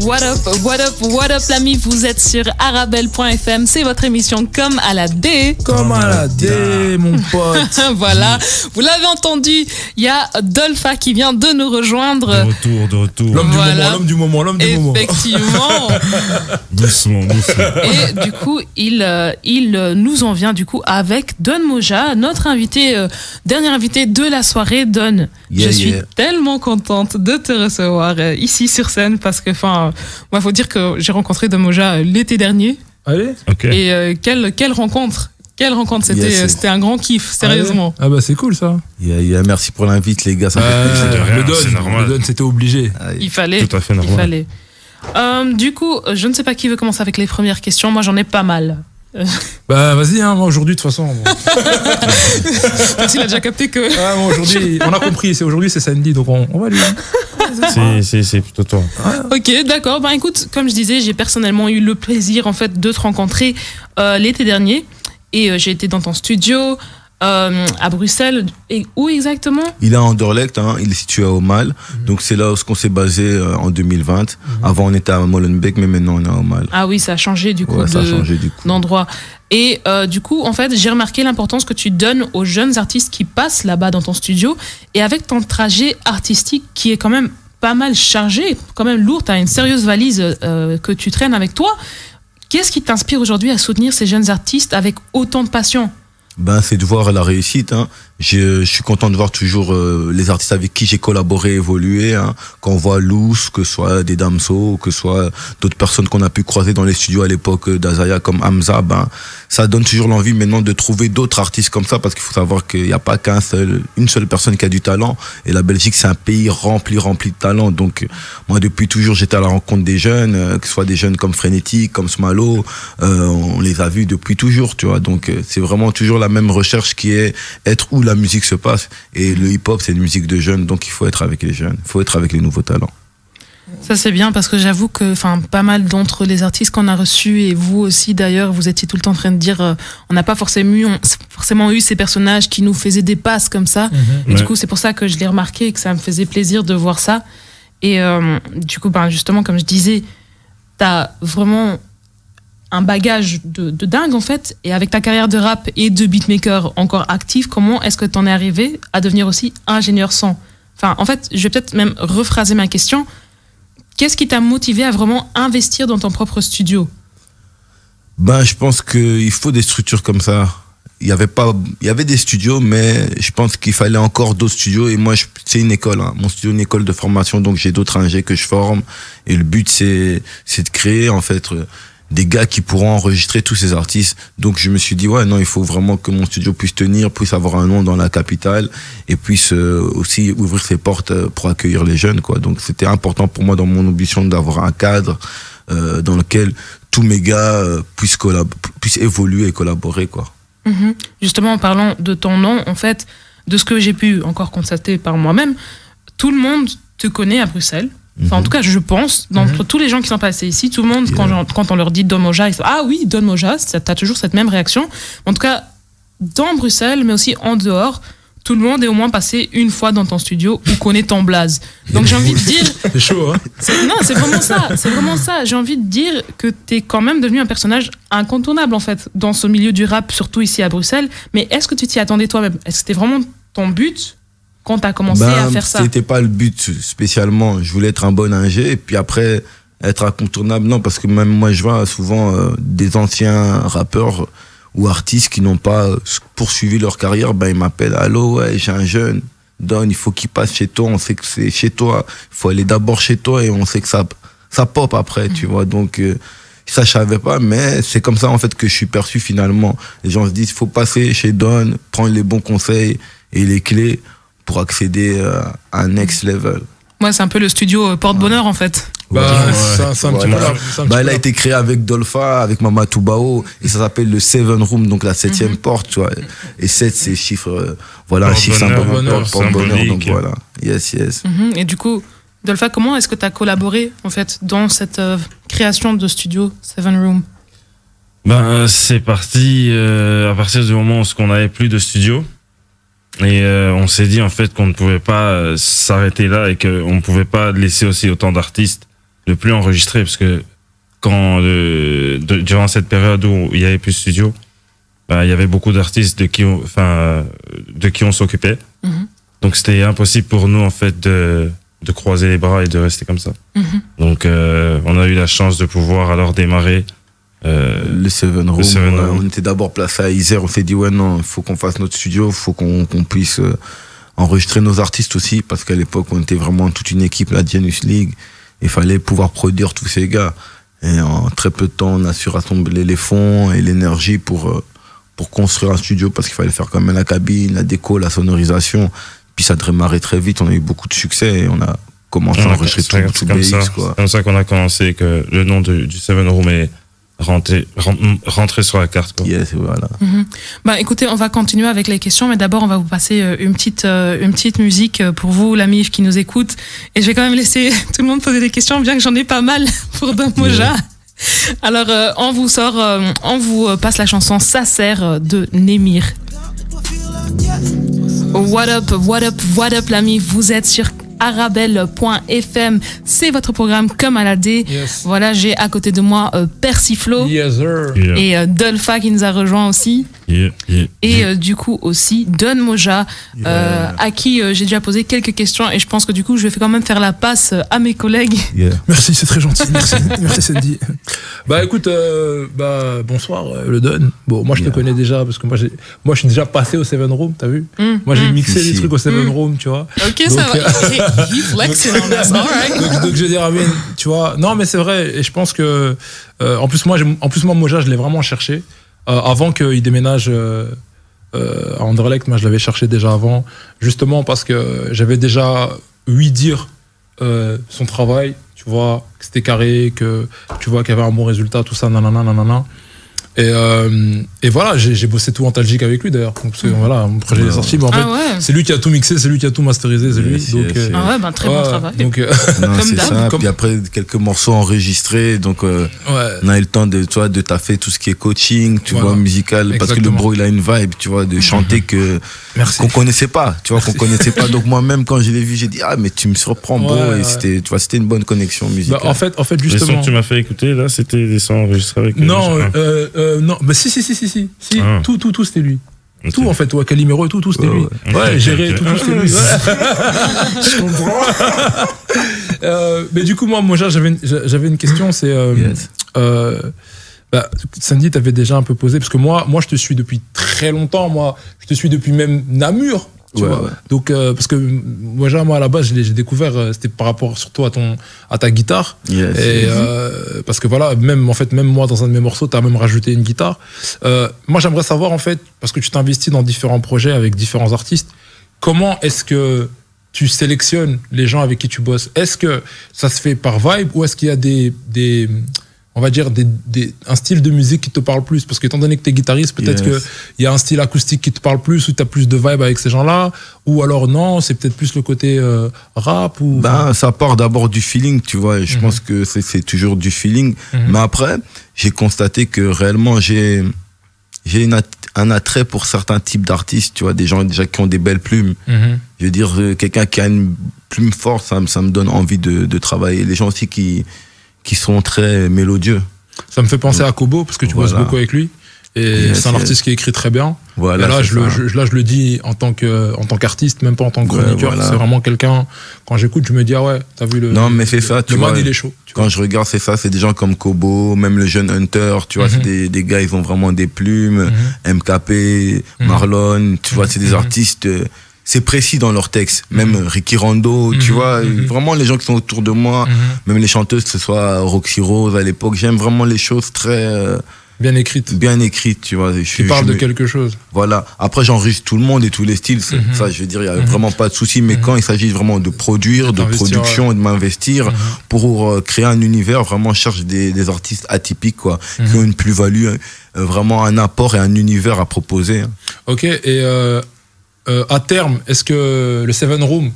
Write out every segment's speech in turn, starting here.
What up, what up, what up, l'ami, vous êtes sur arabelle.fm, c'est votre émission Comme à la D. Comme à la D, mon pote. Voilà, vous l'avez entendu, il y a Dolpha qui vient de nous rejoindre. De retour. L'homme du moment. Effectivement. Doucement. Et du coup, il nous en vient du coup avec Don Moja, notre invité, dernier invité de la soirée. Don, je suis tellement contente de te recevoir ici sur scène parce que, moi, faut dire que j'ai rencontré Don Moja l'été dernier. Allez. Okay. Et quelle rencontre. Quelle rencontre, c'était un grand kiff, sérieusement. Ah bah c'est cool ça. Merci pour l'invite les gars, ça fait plaisir. Le Don, c'était obligé. Il fallait. Tout à fait normal. Du coup, je ne sais pas qui veut commencer avec les premières questions. Moi, j'en ai pas mal. Bah vas-y, moi aujourd'hui de toute façon. Parce qu'il a déjà capté que. Moi, aujourd'hui, on a compris. Aujourd'hui, c'est samedi, donc on va lui. C'est plutôt toi. Ok, d'accord. Ben écoute, comme je disais, j'ai personnellement eu le plaisir en fait de te rencontrer l'été dernier et j'ai été dans ton studio à Bruxelles. Et où exactement? Il est à Anderlecht, il est situé à Aumale. Donc c'est là où on s'est basé en 2020. Avant on était à Molenbeek, mais maintenant on est à Aumale. Ah oui, ça a changé du coup d'endroit. Et du coup, en fait, j'ai remarqué l'importance que tu donnes aux jeunes artistes qui passent là-bas dans ton studio. Et avec ton trajet artistique qui est quand même pas mal chargé, quand même lourd, tu as une sérieuse valise que tu traînes avec toi. Qu'est-ce qui t'inspire aujourd'hui à soutenir ces jeunes artistes avec autant de passion? C'est de voir la réussite. Je suis content de voir toujours les artistes avec qui j'ai collaboré, évolué. Quand on voit Loose, que ce soit des Damso, que ce soit d'autres personnes qu'on a pu croiser dans les studios à l'époque d'Azaya comme Hamza, ça donne toujours l'envie maintenant de trouver d'autres artistes comme ça, parce qu'il faut savoir qu'il n'y a pas une seule personne qui a du talent. Et la Belgique, c'est un pays rempli de talent. Donc moi, depuis toujours, j'étais à la rencontre des jeunes, que ce soit des jeunes comme Frenetic, comme Smalo. On les a vus depuis toujours, tu vois. Donc c'est vraiment toujours la même recherche qui est être où la musique se passe. Et le hip-hop, c'est une musique de jeunes, donc il faut être avec les jeunes, il faut être avec les nouveaux talents. Ça c'est bien parce que j'avoue que pas mal d'entre les artistes qu'on a reçus, et vous aussi d'ailleurs, vous étiez tout le temps en train de dire on n'a pas forcément eu ces personnages qui nous faisaient des passes comme ça. Et du coup c'est pour ça que je l'ai remarqué et que ça me faisait plaisir de voir ça. Et du coup justement comme je disais, t'as vraiment un bagage de dingue en fait, et avec ta carrière de rap et de beatmaker encore active, comment est-ce que t'en es arrivé à devenir aussi ingénieur son? En fait, je vais peut-être même rephraser ma question. Qu'est-ce qui t'a motivé à vraiment investir dans ton propre studio? Je pense qu'il faut des structures comme ça. Il y avait des studios, mais je pense qu'il fallait encore d'autres studios. Et moi, c'est une école. Mon studio est une école de formation, donc j'ai d'autres ingés que je forme. Et le but, c'est de créer en fait des gars qui pourront enregistrer tous ces artistes. Donc je me suis dit il faut vraiment que mon studio puisse tenir, puisse avoir un nom dans la capitale et puisse aussi ouvrir ses portes pour accueillir les jeunes, quoi. Donc c'était important pour moi dans mon ambition d'avoir un cadre dans lequel tous mes gars puissent évoluer et collaborer, quoi. Justement, en parlant de ton nom, en fait, de ce que j'ai pu encore constater par moi-même, tout le monde te connaît à Bruxelles. En tout cas, je pense, d'entre tous les gens qui sont passés ici, tout le monde, quand on leur dit Don Moja, ils disent ah oui, Don Moja, t'as toujours cette même réaction. En tout cas, dans Bruxelles, mais aussi en dehors, tout le monde est au moins passé une fois dans ton studio ou connaît ton blaze. Donc j'ai envie de dire. C'est chaud, hein? C'est vraiment ça. J'ai envie de dire que t'es quand même devenu un personnage incontournable, en fait, dans ce milieu du rap, surtout ici à Bruxelles. Mais est-ce que tu t'y attendais toi-même? Est-ce que c'était vraiment ton but quand t'as commencé à faire ça? C'était pas le but spécialement. Je voulais être un bon ingé et puis après être incontournable. Non, parce que même moi je vois souvent des anciens rappeurs ou artistes qui n'ont pas poursuivi leur carrière, ils m'appellent allô, j'ai un jeune, Don, il faut qu'il passe chez toi, on sait que c'est chez toi, il faut aller d'abord chez toi et on sait que ça pop après, tu vois. Donc ça je savais pas, mais c'est comme ça en fait que je suis perçu finalement. Les gens se disent faut passer chez Don, prendre les bons conseils et les clés pour accéder à un next level. Ouais, c'est un peu le studio porte-bonheur en fait. C'est un petit peu elle a été créée avec Dolpha, avec Mama Toubao, et ça s'appelle le Seven Room, donc la 7e porte, tu vois. Et 7, c'est chiffre, un chiffre symbolique, porte-bonheur, donc voilà. Yes. Et du coup, Dolpha, comment est-ce que tu as collaboré en fait dans cette création de studio Seven Room? C'est parti à partir du moment où on n'avait plus de studio. Et on s'est dit en fait qu'on ne pouvait pas s'arrêter là et qu'on ne pouvait pas laisser aussi autant d'artistes plus enregistrer, parce que quand durant cette période où il y avait plus de studio, bah, il y avait beaucoup d'artistes de qui on s'occupait. Donc c'était impossible pour nous en fait de croiser les bras et de rester comme ça. Donc on a eu la chance de pouvoir alors démarrer le Seven Room. On était d'abord placé à Isère, on s'est dit ouais non, il faut qu'on fasse notre studio, il faut qu'on puisse enregistrer nos artistes aussi, parce qu'à l'époque on était vraiment toute une équipe, la Genius League, il fallait pouvoir produire tous ces gars. Et en très peu de temps, on a su rassembler les fonds et l'énergie pour construire un studio, parce qu'il fallait faire quand même la cabine, la déco, la sonorisation. Puis ça a démarré très vite, on a eu beaucoup de succès et on a commencé à enregistrer tout BX. C'est comme ça qu'on a commencé, que le nom du Seven Room est rentré sur la carte, quoi. Yes, voilà. Bah, écoutez, on va continuer avec les questions, mais d'abord, on va vous passer une petite musique pour vous, la MIF qui nous écoute. Et je vais quand même laisser tout le monde poser des questions, bien que j'en ai pas mal pour Dom Moja. Alors, on vous passe la chanson Ça sert de Némir. What up, what up, what up, l'ami, vous êtes sur arabelle.fm, c'est votre programme comme à la D. Yes. Voilà, j'ai à côté de moi Persiflo et Dolpha qui nous a rejoint aussi. Et du coup aussi Don Moja, à qui j'ai déjà posé quelques questions, et je pense que du coup je vais quand même faire la passe à mes collègues. Merci, c'est très gentil. Merci Sandy. Bah écoute, bonsoir le Don. Bon, moi je te connais déjà parce que moi je suis déjà passé au Seven Room, t'as vu? Moi j'ai mixé des trucs au Seven Room, tu vois. Ok, donc, ça va. He flexing on us, all right. Donc je veux dire, Amine, tu vois. Non, mais c'est vrai, et je pense que en plus moi Moja, je l'ai vraiment cherché avant qu'il déménage à Anderlecht. Moi je l'avais cherché déjà avant, justement parce que j'avais déjà ouï dire son travail, tu vois, que c'était carré, que tu vois qu'il y avait un bon résultat, tout ça, nanana. Et voilà, j'ai bossé tout en Talgique avec lui d'ailleurs. Parce que voilà, mon projet est sorti. Mais en fait, c'est lui qui a tout mixé, c'est lui qui a tout masterisé, c'est lui. Donc, très bon travail. Donc, c'est ça. Puis après, quelques morceaux enregistrés. Donc, on a eu le temps de taffer tout ce qui est coaching, tu vois, musical. Exactement. Parce que le bro, il a une vibe, tu vois, de chanter qu'on connaissait pas, tu vois, qu'on connaissait pas. Donc, moi-même, quand je l'ai vu, j'ai dit, ah, mais tu me surprends, bro. Et c'était, tu vois, c'était une bonne connexion musicale. Bah, en fait, justement. Les sons que tu m'as fait écouter, là, c'était des sons enregistrés avec. Non, mais si, tout c'était lui. Okay. Tout en fait, Calimero et tout c'était lui. Ouais, gérer tout c'était lui. Je comprends. Mais du coup, moi j'avais une question, c'est Sandy, t'avais déjà un peu posé, parce que moi je te suis depuis très longtemps, moi je te suis depuis même Namur. Tu vois. Ouais. Donc, parce que moi à la base, j'ai découvert, c'était par rapport surtout à ta guitare. Yes. Et parce que voilà, même moi, dans un de mes morceaux, tu as même rajouté une guitare. Moi, j'aimerais savoir, en fait, parce que tu t'investis dans différents projets avec différents artistes, comment est-ce que tu sélectionnes les gens avec qui tu bosses? Est-ce que ça se fait par vibe, ou est-ce qu'il y a on va dire un style de musique qui te parle plus? Parce que étant donné que tu es guitariste, peut-être qu'il y a un style acoustique qui te parle plus, ou tu as plus de vibe avec ces gens-là, ou alors non, c'est peut-être plus le côté rap ou... Ça part d'abord du feeling, tu vois, et je pense que c'est toujours du feeling. Mais après, j'ai constaté que réellement, j'ai un attrait pour certains types d'artistes, tu vois, des gens déjà qui ont des belles plumes. Je veux dire, quelqu'un qui a une plume forte, ça me donne envie de travailler. Les gens aussi qui sont très mélodieux. Ça me fait penser à Kobo, parce que tu bosses beaucoup avec lui. Et c'est un artiste qui écrit très bien. Voilà, et là, je le dis en tant qu'artiste, même pas en tant que chroniqueur. Voilà. C'est vraiment quelqu'un, quand j'écoute, je me dis, ah ouais, t'as vu le... Non, mais c'est ça, tu vois. Le man, il est chaud. Quand je regarde, c'est ça, c'est des gens comme Kobo, même le jeune Hunter, tu vois, c'est des gars, ils ont vraiment des plumes. MKP, Marlon, tu vois, c'est des artistes... C'est précis dans leurs textes, même Ricky Rando, tu vois, vraiment les gens qui sont autour de moi, même les chanteuses, que ce soit Roxy Rose à l'époque, j'aime vraiment les choses très... bien écrites, tu vois. Tu parles de quelque chose. Voilà. Après, j'enregistre tout le monde et tous les styles, ça, je veux dire, il n'y a vraiment pas de souci, mais quand il s'agit vraiment de produire, de production et de m'investir pour créer un univers, vraiment, je cherche des artistes atypiques, quoi, qui ont une plus-value, vraiment un apport et un univers à proposer. Ok, et... à terme, est-ce que le Seven Room,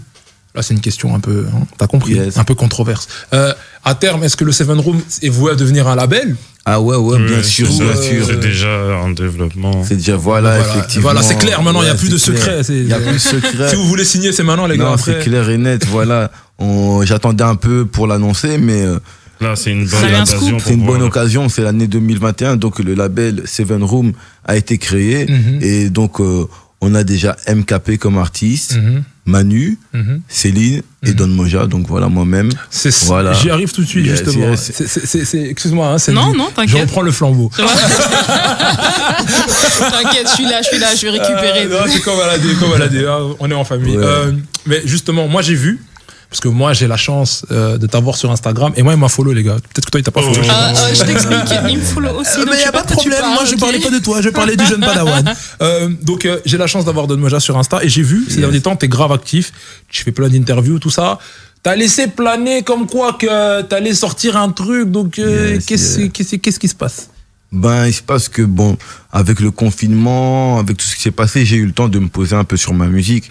là c'est une question un peu, t'as compris, un peu controverse. À terme, est-ce que le Seven Room est voué à devenir un label? Ah ouais, bien sûr. C'est déjà en développement. C'est déjà, effectivement. Voilà, c'est clair, maintenant il n'y a plus de secret. Il n'y a plus de secret. Si vous voulez signer, c'est maintenant, les gars. Non, c'est clair et net, voilà. J'attendais un peu pour l'annoncer, mais là, c'est une Ça bonne avait un occasion. scoop. pour C'est une bonne pouvoir- occasion, c'est l'année 2021, donc le label Seven Room a été créé et donc on a déjà MKP comme artiste, Manu, Céline et Don Moja, donc voilà moi-même. Voilà. J'y arrive tout de suite, Yes, justement. yes. Excuse-moi, hein, Non, je t'inquiète. reprends le flambeau. T'inquiète, je suis là, je vais récupérer. Non, c'est comme à la DA, on est en famille. Ouais. Mais justement, moi j'ai vu, parce que moi j'ai la chance de t'avoir sur Instagram, et moi il m'a follow, les gars. Peut-être que toi il t'a pas follow. Je t'explique, il me follow aussi. donc Mais je y sais a pas de quoi tu problème, parles, moi je ok. parlais pas de toi, je parlais du jeune Padawan. Donc j'ai la chance d'avoir Don Moja sur Insta, et j'ai vu ces derniers temps, t'es grave actif, tu fais plein d'interviews, tout ça. T'as laissé planer comme quoi que t'allais sortir un truc, donc qu'est-ce qui se passe? Ben, il se passe que, bon, avec le confinement, avec tout ce qui s'est passé, j'ai eu le temps de me poser un peu sur ma musique.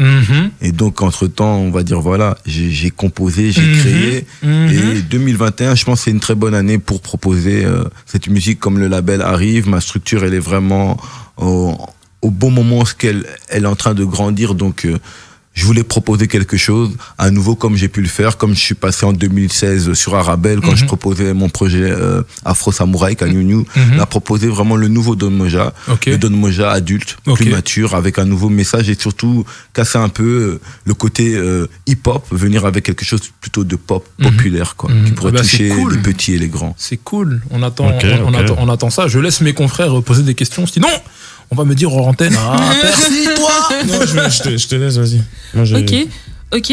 Et donc, entre-temps, on va dire, voilà, j'ai composé, j'ai créé. Et 2021, je pense que c'est une très bonne année pour proposer cette musique comme le label arrive. Ma structure, elle est vraiment au bon moment, ce qu'elle est en train de grandir. Donc, je voulais proposer quelque chose, à nouveau comme j'ai pu le faire, comme je suis passé en 2016 sur Arabelle, quand je proposais mon projet Afro Samouraï, Kanyunyu, là, proposer vraiment le nouveau Don Moja, le Don Moja adulte, plus mature, avec un nouveau message et surtout casser un peu le côté hip-hop, venir avec quelque chose plutôt de pop populaire, quoi, qui pourrait toucher les petits et les grands. C'est cool, on attend ça. Je laisse mes confrères poser des questions, sinon on va me dire hors antenne, ah, Percy, toi. Non, je te laisse, vas-y. Moi, Ok,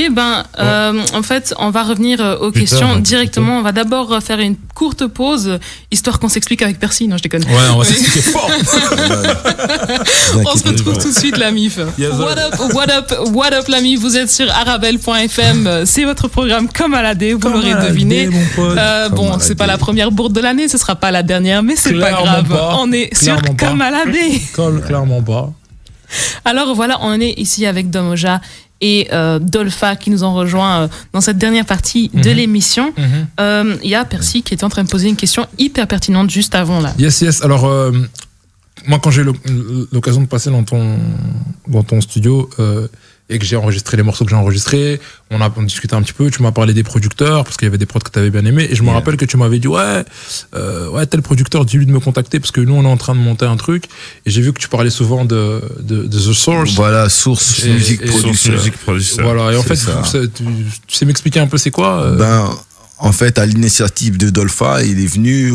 en fait, on va revenir aux questions directement. On va d'abord faire une courte pause, histoire qu'on s'explique avec Percy. Non, je déconne. Ouais, on va s'expliquer fort. On se retrouve tout de suite, la MIF. Yes, What up, la MIF. Vous êtes sur arabelle.fm. C'est votre programme comme à la D, vous l'aurez deviné. Bon, c'est pas la première bourde de l'année, ce sera pas la dernière, mais c'est pas grave. On est sur comme à la D. Clairement pas. Alors voilà, on est ici avec Don Moja et Dolpha qui nous ont rejoints dans cette dernière partie de l'émission. Il y a Percy qui était en train de poser une question hyper pertinente juste avant là. Yes. Alors, moi, quand j'ai eu l'occasion de passer dans ton studio et que j'ai enregistré les morceaux que j'ai enregistrés, on a discuté un petit peu, tu m'as parlé des producteurs, parce qu'il y avait des prods que tu avais bien aimés, et je me rappelle que tu m'avais dit, ouais, tel producteur, dis-lui de me contacter, parce que nous, on est en train de monter un truc, et j'ai vu que tu parlais souvent de The Source. Voilà, Source Music Producer. Voilà, et en fait, tu sais m'expliquer un peu c'est quoi En fait, à l'initiative de Dolpha, il est venu,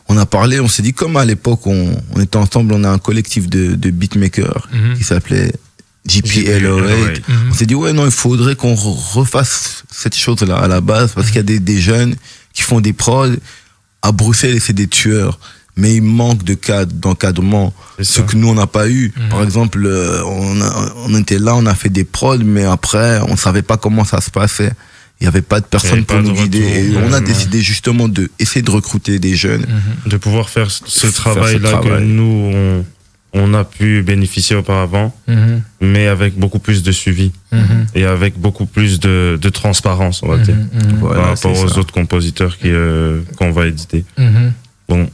on a parlé, on s'est dit, comme à l'époque, on était ensemble, on a un collectif de beatmakers qui s'appelait JPL08. On s'est dit, ouais, non, il faudrait qu'on refasse cette chose-là à la base, parce qu'il y a des jeunes qui font des prods. À Bruxelles, c'est des tueurs. Mais il manque de cadre, d'encadrement. Ce que nous, on n'a pas eu. Par exemple, on était là, on a fait des prods, mais après, on savait pas comment ça se passait. Il n'y avait pas de personne pour nous guider. Et on a décidé justement d'essayer de recruter des jeunes. De pouvoir faire ce travail-là que nous, on a pu bénéficier auparavant, mais avec beaucoup plus de suivi et avec beaucoup plus de transparence, on va dire, Voilà, par rapport aux autres compositeurs qu'on va éditer. Bon,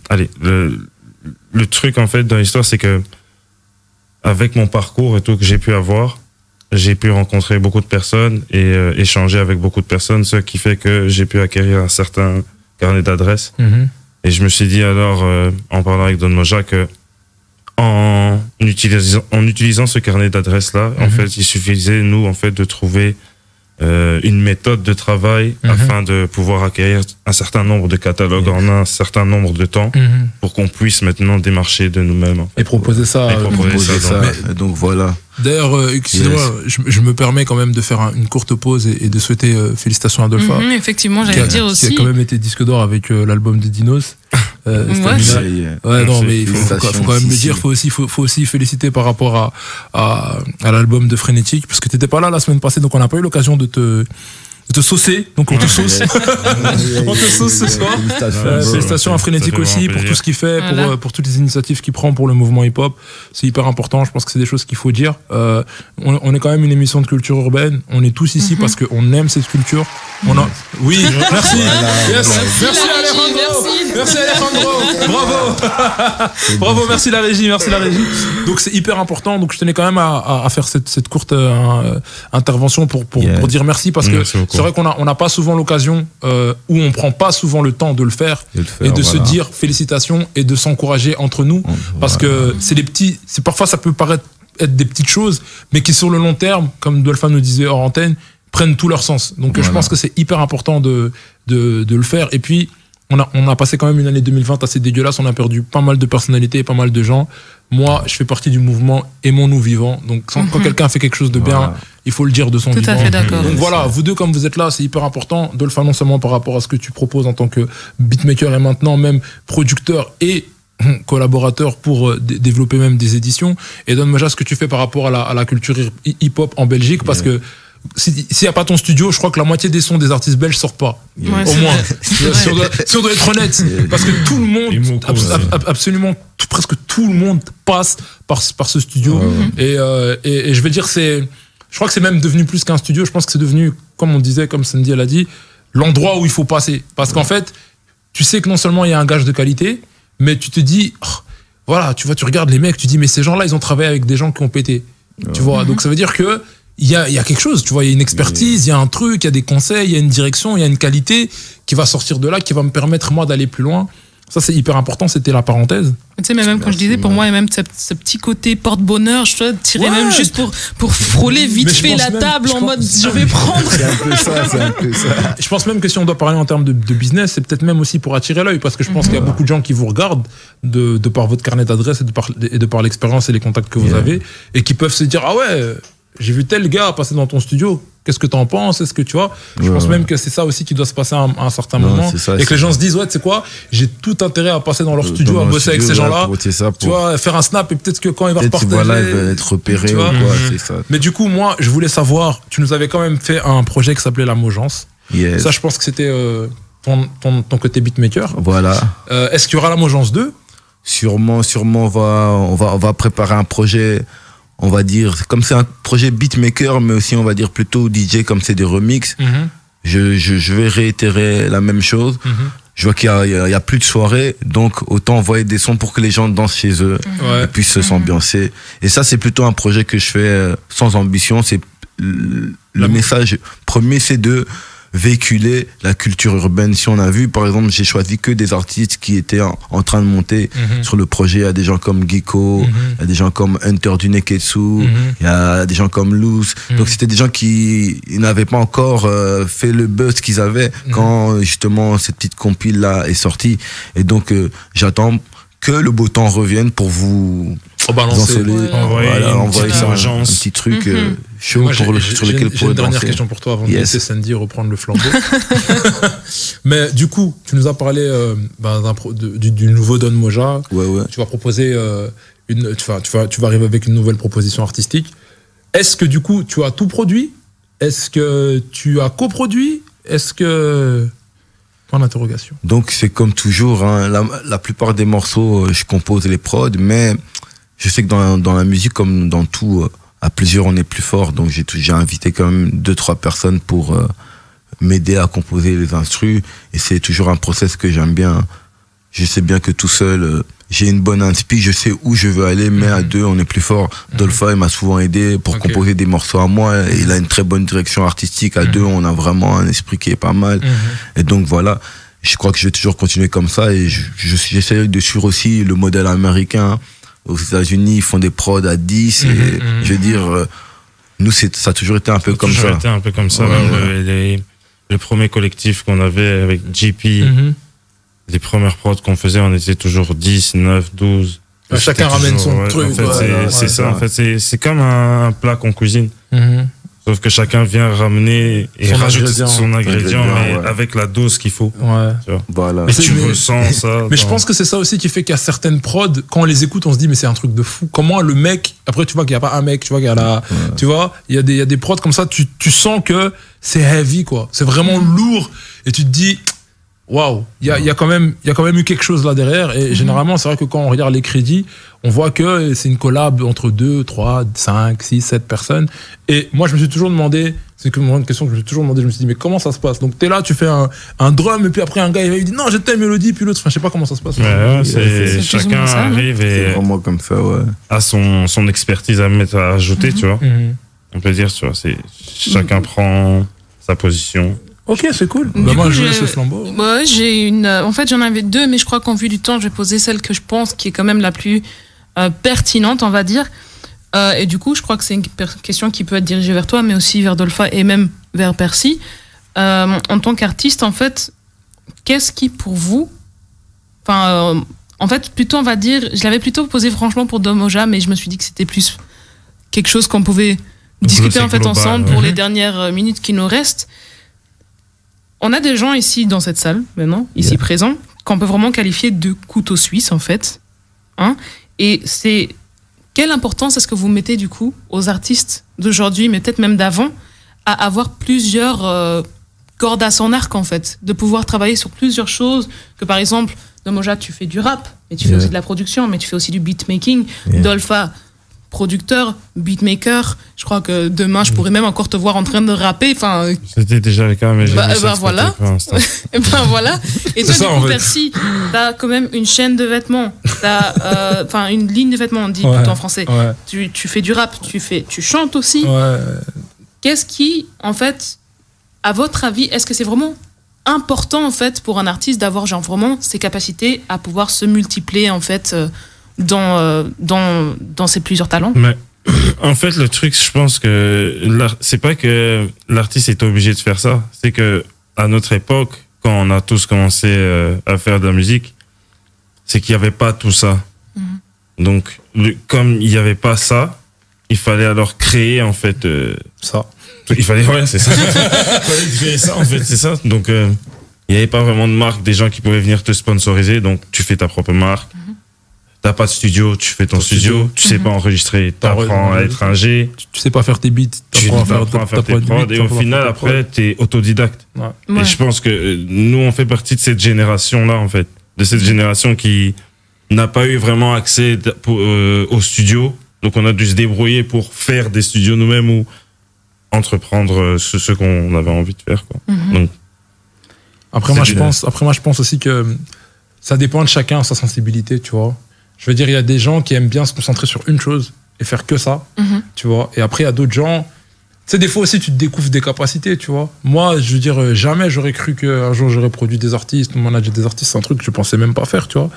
allez, le truc en fait dans l'histoire, c'est que avec mon parcours et tout que j'ai pu avoir, j'ai pu rencontrer beaucoup de personnes et échanger avec beaucoup de personnes, ce qui fait que j'ai pu acquérir un certain carnet d'adresses. Et je me suis dit alors, en parlant avec Don Moja, que en utilisant ce carnet d'adresses-là, en fait, il suffisait, nous, en fait, de trouver une méthode de travail afin de pouvoir acquérir un certain nombre de catalogues en un certain nombre de temps pour qu'on puisse maintenant démarcher de nous-mêmes. En fait. Et proposer ça. Donc voilà. D'ailleurs, excusez-moi, je me permets quand même de faire une courte pause et de souhaiter félicitations à Dolpha. Effectivement, j'allais dire aussi. Qui a quand même été disque d'or avec l'album de Dinos. Non, mais il faut quand même le dire. Faut aussi féliciter par rapport à l'album de Frénétique, parce que t'étais pas là la semaine passée, donc on n'a pas eu l'occasion de te saucer. Donc on te sauce. On te sauce ce soir. Félicitations à Frénétique aussi pour tout ce qu'il fait, pour toutes les initiatives qu'il prend pour le mouvement hip-hop. C'est hyper important. Je pense que c'est des choses qu'il faut dire. On est quand même une émission de culture urbaine. On est tous ici parce qu'on aime cette culture. Oui, merci. Voilà, Yes. voilà. Merci Alejandro. Merci Alejandro. Bravo. Bravo, merci la régie. Donc c'est hyper important. Donc je tenais quand même à faire cette courte intervention pour dire merci parce que Merci beaucoup. c'est vrai qu'on n'a pas souvent l'occasion ou on prend pas souvent le temps de le faire et de se dire félicitations et de s'encourager entre nous parce que c'est des petits, parfois ça peut paraître être des petites choses mais qui sur le long terme, comme Dolphin nous disait hors antenne, prennent tout leur sens. Donc je pense que c'est hyper important de le faire. Et puis on a passé quand même une année 2020 assez dégueulasse, on a perdu pas mal de personnalités et pas mal de gens. Moi, je fais partie du mouvement Aimons-nous vivants. Donc quand quelqu'un fait quelque chose de bien, il faut le dire de son vivant. Tout à fait d'accord. Donc voilà, vous deux comme vous êtes là, c'est hyper important. Dolphin, non seulement par rapport à ce que tu proposes en tant que beatmaker et maintenant même producteur et collaborateur pour développer même des éditions. Et donne-moi déjà ce que tu fais par rapport à la culture hip-hop en Belgique parce que s'il n'y a pas ton studio, je crois que la moitié des sons des artistes belges sortent pas. Ouais, Au c'est moins. vrai. Si on doit être honnête. Parce que tout le monde, absolument, presque tout le monde passe par ce studio. Et je vais dire, je crois que c'est même devenu plus qu'un studio. Je pense que c'est devenu, comme on disait, comme Sandy elle a dit, l'endroit où il faut passer. Parce qu'en fait, tu sais que non seulement il y a un gage de qualité, mais tu te dis, voilà, tu vois, tu regardes les mecs, tu dis, mais ces gens-là, ils ont travaillé avec des gens qui ont pété. Tu vois, donc ça veut dire que il y a quelque chose, tu vois, il y a une expertise, il y a un truc, il y a des conseils, il y a une direction, il y a une qualité qui va sortir de là, qui va me permettre moi d'aller plus loin. Ça c'est hyper important, c'était la parenthèse. Tu sais, mais même quand je disais, pour moi, il y a même ce petit côté porte-bonheur, je te tirais même juste pour frôler vite Mais je fait pense la même- table je en pense- mode je vais prendre. C'est un peu ça. Je pense même que si on doit parler en termes de business, c'est peut-être même aussi pour attirer l'œil, parce que je pense qu'il y a beaucoup de gens qui vous regardent de par votre carnet d'adresses et de par l'expérience et les contacts que vous avez, et qui peuvent se dire, ah ouais, j'ai vu tel gars passer dans ton studio, qu'est-ce que t'en penses, est-ce que tu vois, je pense même que c'est ça aussi qui doit se passer à un certain moment, c'est ça, et que c'est les gens se disent, ouais, tu sais quoi, j'ai tout intérêt à passer dans leur studio, à bosser avec ces gens-là, tu vois, faire un snap, et peut-être que quand il va repartager, voilà, il va être repéré tu ou vois. quoi, c'est ça. Mais du coup, moi, je voulais savoir, tu nous avais quand même fait un projet qui s'appelait La Mogence. Yes. Ça, je pense que c'était ton côté beatmaker. Voilà. Est-ce qu'il y aura La Mogence 2 ? Sûrement, on va préparer un projet, on va dire, comme c'est un projet beatmaker, mais aussi on va dire plutôt DJ, comme c'est des remixes. Je vais réitérer la même chose. Je vois qu'il y a plus de soirées, donc autant envoyer des sons pour que les gens dansent chez eux et puissent s'ambiancer. Et ça, c'est plutôt un projet que je fais sans ambition. C'est le message premier, c'est de véhiculer la culture urbaine. Si on a vu, par exemple, j'ai choisi que des artistes qui étaient en train de monter sur le projet. Il y a des gens comme Geeko, il y a des gens comme Hunter du Neketsu, il y a des gens comme Loose. Donc c'était des gens qui n'avaient pas encore fait le buzz qu'ils avaient quand justement cette petite compile là est sortie. Et donc j'attends que le beau temps revienne pour vous envoyer ça, un petit truc chaud Moi, sur lequel j'ai une dernière question pour toi avant de laisser Sandy reprendre le flambeau. Mais du coup, tu nous as parlé du nouveau Don Moja. Ouais. Tu vas proposer tu vas arriver avec une nouvelle proposition artistique. Est-ce que du coup, tu as tout produit ? Est-ce que tu as coproduit ? Est-ce que... Point d'interrogation. Donc c'est comme toujours, hein, la plupart des morceaux, je compose les prods, mais je sais que dans la musique, comme dans tout, à plusieurs on est plus fort. Donc j'ai invité quand même 2-3 personnes pour m'aider à composer les instrus. Et c'est toujours un process que j'aime bien. Je sais bien que tout seul, j'ai une bonne inspi, je sais où je veux aller, mais à deux on est plus fort. Dolphin, il m'a souvent aidé pour composer des morceaux à moi. Et il a une très bonne direction artistique. À deux, on a vraiment un esprit qui est pas mal. Et donc voilà, je crois que je vais toujours continuer comme ça. Et j'essaie de suivre aussi le modèle américain. Aux États-Unis, ils font des prods à 10. Et je veux dire, nous, ça a toujours été un peu comme ça. Les premiers collectifs qu'on avait avec JP, les premières prods qu'on faisait, on était toujours 10, 9, 12. Chacun ramène son truc. En fait, c'est ça. En fait, c'est comme un plat qu'on cuisine. Sauf que chacun vient ramener et rajoute son ingrédient, mais avec la dose qu'il faut. Ouais. Tu vois. Voilà. Mais tu ressens ça. Mais je pense que c'est ça aussi qui fait qu'il y a certaines prods, quand on les écoute, on se dit, mais c'est un truc de fou. Comment le mec, après tu vois qu'il n'y a pas un mec, tu vois qu'il y a la, tu vois, il y a des prods comme ça, tu sens que c'est heavy, quoi. C'est vraiment lourd. Et tu te dis, waouh, il y a quand même eu quelque chose là derrière. Et généralement, c'est vrai que quand on regarde les crédits, on voit que c'est une collab entre 2, 3, 5, 6, 7 personnes. Et moi, je me suis toujours demandé, c'est une question que je me suis toujours demandé, je me suis dit, mais comment ça se passe? Donc, t'es là, tu fais un drum, et puis après, un gars, il dit, non, j'ai telle mélodie, puis l'autre, enfin, je sais pas comment ça se passe. Ouais, chacun arrive et vraiment comme ça, ouais. a son expertise à mettre à ajouter, tu vois. On peut dire, tu vois, chacun prend sa position. Ok, c'est cool. Du moi, coup, je laisse le flambeau. Ouais, en fait, j'en avais 2, mais je crois qu'en vue du temps, je vais poser celle que je pense qui est quand même la plus pertinente, on va dire. Et du coup, je crois que c'est une question qui peut être dirigée vers toi, mais aussi vers Dolpha et même vers Percy. En tant qu'artiste, en fait, qu'est-ce qui, pour vous... Enfin, en fait, plutôt, on va dire... Je l'avais plutôt posé franchement pour Domoja, mais je me suis dit que c'était plus quelque chose qu'on pouvait discuter en fait global, ensemble pour les dernières minutes qui nous restent. On a des gens ici dans cette salle, maintenant, ici présents, qu'on peut vraiment qualifier de couteau suisse, en fait. Hein, et c'est... Quelle importance est-ce que vous mettez, du coup, aux artistes d'aujourd'hui, mais peut-être même d'avant, à avoir plusieurs cordes à son arc, en fait, de pouvoir travailler sur plusieurs choses, que par exemple, Domoja, tu fais du rap, mais tu fais aussi de la production, mais tu fais aussi du beatmaking. Dolpha, producteur, beatmaker. Je crois que demain, je pourrais même encore te voir en train de rapper. Enfin, c'était déjà le cas, mais j'ai voilà. Et ben voilà. Et toi, du coup, Percy, t'as quand même une chaîne de vêtements. T'as, enfin, une ligne de vêtements, on dit plutôt en français. Ouais. Tu fais du rap, tu chantes aussi. Ouais. Qu'est-ce qui, en fait, à votre avis, est-ce que c'est vraiment important, en fait, pour un artiste d'avoir, genre, vraiment ses capacités à pouvoir se multiplier, en fait, dans ces plusieurs talents? Mais en fait, le truc, je pense que c'est pas que l'artiste est obligé de faire ça. C'est que à notre époque, quand on a tous commencé à faire de la musique, c'est qu'il n'y avait pas tout ça. Donc, comme il n'y avait pas ça, il fallait alors créer en fait ça. Il fallait, ouais, c'est ça. Il fallait créer ça en fait, c'est ça. Donc, il n'y avait pas vraiment de marque, des gens qui pouvaient venir te sponsoriser. Donc, tu fais ta propre marque. T'as pas de studio, tu fais ton studio. Tu sais pas enregistrer, t'apprends à être ingé. Tu sais pas faire tes beats, t'apprends à faire tes prods. Et au final, après, t'es autodidacte. Et je pense que nous, on fait partie de cette génération-là, en fait. De cette génération qui n'a pas eu vraiment accès au studio. Donc, on a dû se débrouiller pour faire des studios nous-mêmes ou entreprendre ce qu'on avait envie de faire, quoi. Donc, après, moi, je pense aussi que ça dépend de chacun, sa sensibilité, tu vois. Je veux dire, il y a des gens qui aiment bien se concentrer sur une chose et faire que ça, tu vois. Et après, il y a d'autres gens... Tu sais, des fois aussi, tu te découvres des capacités, tu vois. Moi, je veux dire, jamais j'aurais cru qu'un jour, j'aurais produit des artistes ou manager des artistes. C'est un truc que je pensais même pas faire, tu vois.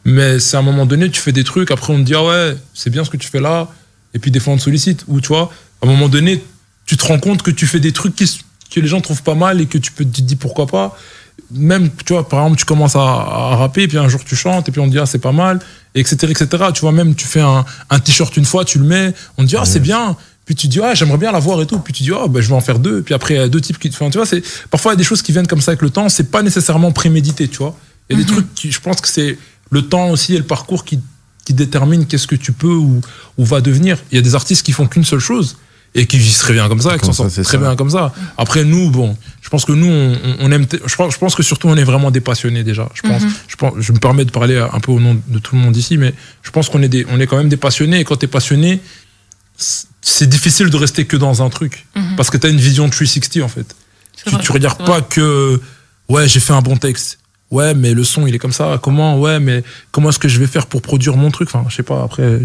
Mais c'est à un moment donné, tu fais des trucs, après, on te dit, ah ouais, c'est bien ce que tu fais là. Et puis, des fois, on te sollicite. Ou, tu vois, à un moment donné, tu te rends compte que tu fais des trucs que les gens trouvent pas mal et que tu te dis pourquoi pas. Même, tu vois, par exemple, tu commences à rapper, et puis un jour tu chantes, et puis on te dit, ah, c'est pas mal, etc., etc. Tu vois, même, tu fais un t-shirt une fois, tu le mets, on te dit, ah, c'est bien. Puis tu dis, ah, j'aimerais bien l'avoir et tout. Puis tu dis, ah, ben, je vais en faire 2. Puis après, il y a 2 types qui te font, tu vois, parfois, il y a des choses qui viennent comme ça avec le temps, c'est pas nécessairement prémédité, tu vois. Il y a des trucs je pense que c'est le temps aussi et le parcours qui déterminent qu'est-ce que tu peux ou va devenir. Il y a des artistes qui font qu'une seule chose et qui vivent très bien comme ça, qui s'en sortent très bien comme ça. Après, nous, bon, je pense que nous, on aime... Je pense que surtout, on est vraiment des passionnés, déjà. Je me permets de parler un peu au nom de tout le monde ici, mais je pense qu'on est quand même des passionnés. Et quand t'es passionné, c'est difficile de rester que dans un truc. Parce que t'as une vision 360, en fait. Tu regardes pas que... Ouais, j'ai fait un bon texte. Ouais, mais le son, il est comme ça. Comment est-ce que je vais faire pour produire mon truc? Enfin, je sais pas, après,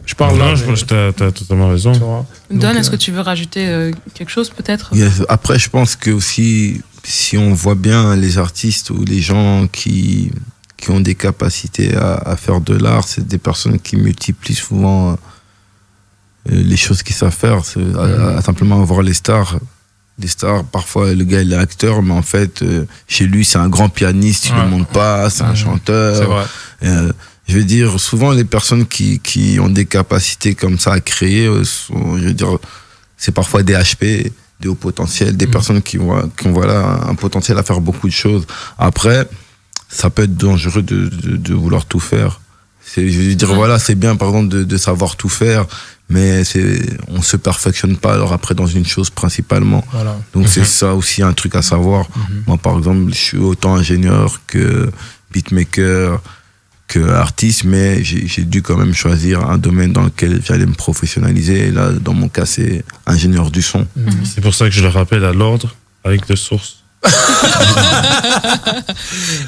je parle là. Je pense que t'as totalement raison. Don, est-ce que tu veux rajouter quelque chose, peut-être? Après, je pense que aussi, si on voit bien les artistes ou les gens qui ont des capacités à faire de l'art, c'est des personnes qui multiplient souvent les choses qu'ils savent faire. À simplement voir les stars. Des stars, parfois le gars il est acteur, mais en fait chez lui c'est un grand pianiste, il ne monte pas, c'est un chanteur. C'est vrai. Je veux dire, souvent les personnes qui ont des capacités comme ça à créer, je veux dire, c'est parfois des HP, des hauts potentiels, des personnes qui ont voilà, un potentiel à faire beaucoup de choses. Après, ça peut être dangereux de vouloir tout faire. Je veux dire, voilà, c'est bien, par exemple, de savoir tout faire, mais on se perfectionne pas, alors après, dans une chose principalement. Voilà. Donc, c'est ça aussi un truc à savoir. Moi, par exemple, je suis autant ingénieur que beatmaker, que artiste, mais j'ai dû quand même choisir un domaine dans lequel j'allais me professionnaliser. Et là, dans mon cas, c'est ingénieur du son. C'est pour ça que je le rappelle à l'ordre, avec de sources.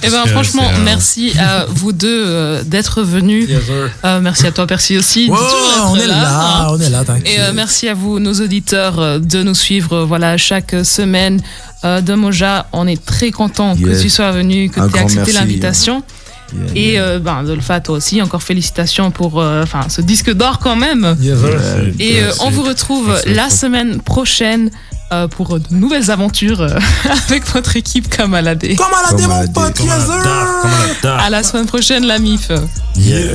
Eh ben, franchement, merci à vous deux d'être venus. Yes, sir. Merci à toi, Percy aussi. Wow, de toujours on être est là, on est là, t'inquiète. Et merci à vous, nos auditeurs, de nous suivre voilà, chaque semaine. De Moja, on est très content que tu sois venu, que tu aies accepté l'invitation. Et Dolpha, toi aussi, encore félicitations pour ce disque d'or quand même. Yes, sir. Et on vous retrouve la semaine prochaine pour de nouvelles aventures avec votre équipe Kamaladé. Kamaladé, mon pote, yes, sir. À la semaine prochaine, la MIF. Yeah.